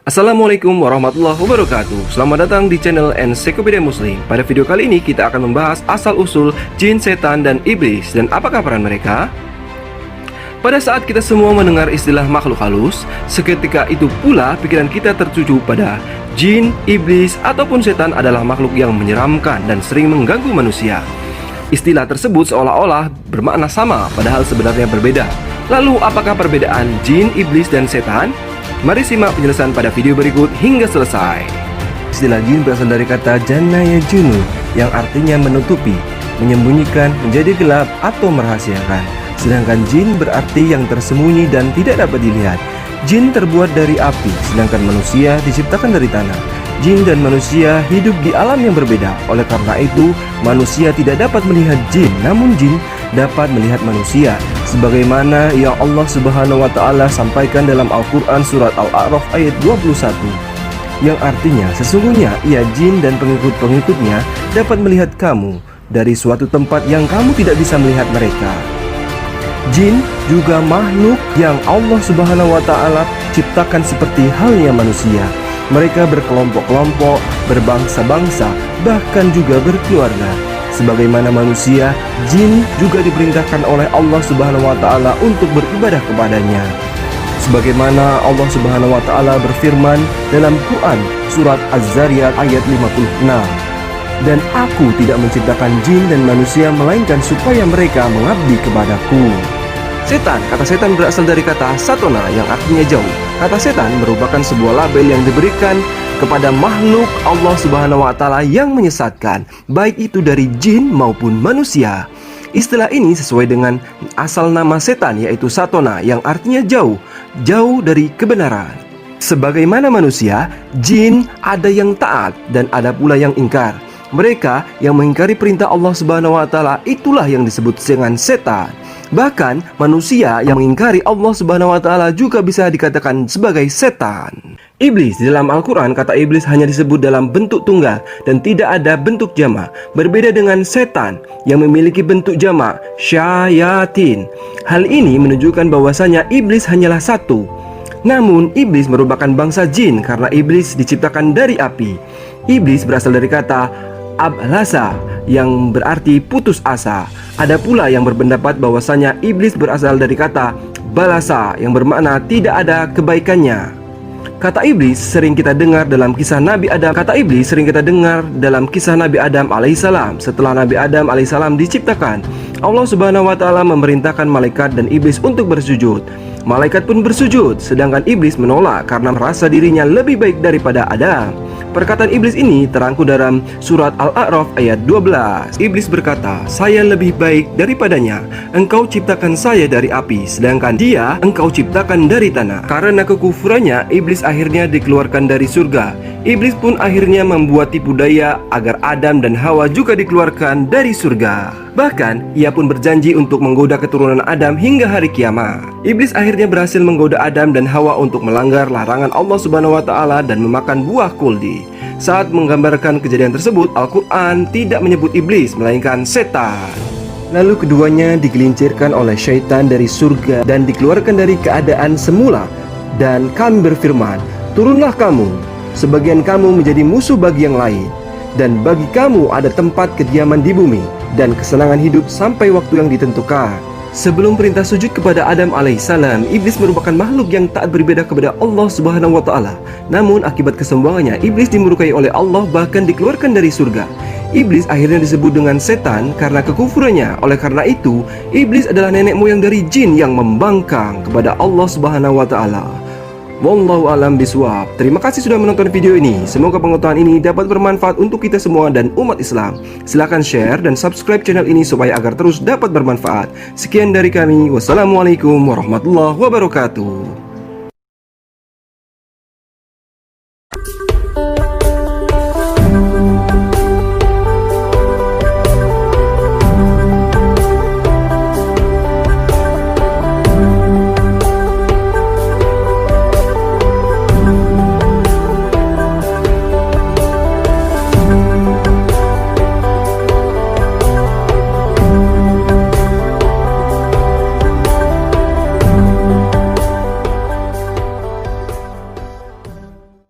Assalamualaikum warahmatullahi wabarakatuh. Selamat datang di channel Ensiklopedia Muslim. Pada video kali ini kita akan membahas asal-usul jin, setan, dan iblis dan apakah peran mereka. Pada saat kita semua mendengar istilah makhluk halus, seketika itu pula pikiran kita tertuju pada jin, iblis, ataupun setan adalah makhluk yang menyeramkan dan sering mengganggu manusia. Istilah tersebut seolah-olah bermakna sama, padahal sebenarnya berbeda. Lalu apakah perbedaan jin, iblis, dan setan? Mari simak penjelasan pada video berikut hingga selesai. Istilah jin berasal dari kata janna yajunu yang artinya menutupi, menyembunyikan, menjadi gelap atau merahasiakan. Sedangkan jin berarti yang tersembunyi dan tidak dapat dilihat. Jin terbuat dari api, sedangkan manusia diciptakan dari tanah. Jin dan manusia hidup di alam yang berbeda. Oleh karena itu, manusia tidak dapat melihat jin, namun jin dapat melihat manusia. Sebagaimana yang Allah Subhanahu wa Ta'ala sampaikan dalam Al-Quran Surat Al-A'raf ayat 21, yang artinya sesungguhnya ia jin dan pengikut-pengikutnya dapat melihat kamu dari suatu tempat yang kamu tidak bisa melihat mereka. Jin juga makhluk yang Allah Subhanahu wa Ta'ala ciptakan seperti halnya manusia. Mereka berkelompok-kelompok, berbangsa-bangsa, bahkan juga berkeluarga. Sebagaimana manusia, jin juga diperintahkan oleh Allah Subhanahu wa Ta'ala untuk beribadah kepadanya. Sebagaimana Allah Subhanahu wa Ta'ala berfirman dalam Quran surat Az-Zariyat ayat 56, dan aku tidak menciptakan jin dan manusia melainkan supaya mereka mengabdi kepadaku. Setan, kata setan berasal dari kata satona yang artinya jauh. Kata setan merupakan sebuah label yang diberikan kepada makhluk Allah Subhanahu wa Ta'ala yang menyesatkan, baik itu dari jin maupun manusia. Istilah ini sesuai dengan asal nama setan, yaitu satona yang artinya jauh, jauh dari kebenaran. Sebagaimana manusia, jin ada yang taat dan ada pula yang ingkar. Mereka yang mengingkari perintah Allah Subhanahu wa Ta'ala itulah yang disebut dengan setan. Bahkan manusia yang mengingkari Allah Subhanahu wa Ta'ala juga bisa dikatakan sebagai setan. Iblis, di dalam Al-Quran kata iblis hanya disebut dalam bentuk tunggal dan tidak ada bentuk jamak. Berbeda dengan setan yang memiliki bentuk jamak, syayatin. Hal ini menunjukkan bahwasanya iblis hanyalah satu. Namun iblis merupakan bangsa jin karena iblis diciptakan dari api. Iblis berasal dari kata ablasa yang berarti putus asa. Ada pula yang berpendapat bahwasanya iblis berasal dari kata balasa yang bermakna tidak ada kebaikannya. Kata iblis sering kita dengar dalam kisah Nabi Adam. Alaihissalam. Setelah Nabi Adam alaihissalam diciptakan, Allah Subhanahu wa Ta'ala memerintahkan malaikat dan iblis untuk bersujud. Malaikat pun bersujud, sedangkan iblis menolak karena merasa dirinya lebih baik daripada Adam. Perkataan iblis ini terangkum dalam surat Al-A'raf ayat 12. Iblis berkata, saya lebih baik daripadanya. Engkau ciptakan saya dari api, sedangkan dia engkau ciptakan dari tanah. Karena kekufurannya, iblis akhirnya dikeluarkan dari surga. Iblis pun akhirnya membuat tipu daya agar Adam dan Hawa juga dikeluarkan dari surga. Bahkan, ia pun berjanji untuk menggoda keturunan Adam hingga hari kiamat. Iblis akhirnya berhasil menggoda Adam dan Hawa untuk melanggar larangan Allah Subhanahu wa Ta'ala dan memakan buah kuldi. Saat menggambarkan kejadian tersebut, Al-Quran tidak menyebut iblis, melainkan setan. Lalu keduanya digelincirkan oleh syaitan dari surga dan dikeluarkan dari keadaan semula. Dan kami berfirman, turunlah kamu, sebagian kamu menjadi musuh bagi yang lain, dan bagi kamu ada tempat kediaman di bumi dan kesenangan hidup sampai waktu yang ditentukan. Sebelum perintah sujud kepada Adam alaihissalam, iblis merupakan makhluk yang taat beribadah kepada Allah Subhanahu wa Ta'ala. Namun akibat kesombongannya, iblis dimurkai oleh Allah bahkan dikeluarkan dari surga. Iblis akhirnya disebut dengan setan karena kekufurannya. Oleh karena itu, iblis adalah nenek moyang dari jin yang membangkang kepada Allah Subhanahu wa Ta'ala. Wallahu alam biswab. Terima kasih sudah menonton video ini. Semoga pengetahuan ini dapat bermanfaat untuk kita semua dan umat Islam. Silahkan share dan subscribe channel ini supaya agar terus dapat bermanfaat. Sekian dari kami. Wassalamualaikum warahmatullahi wabarakatuh.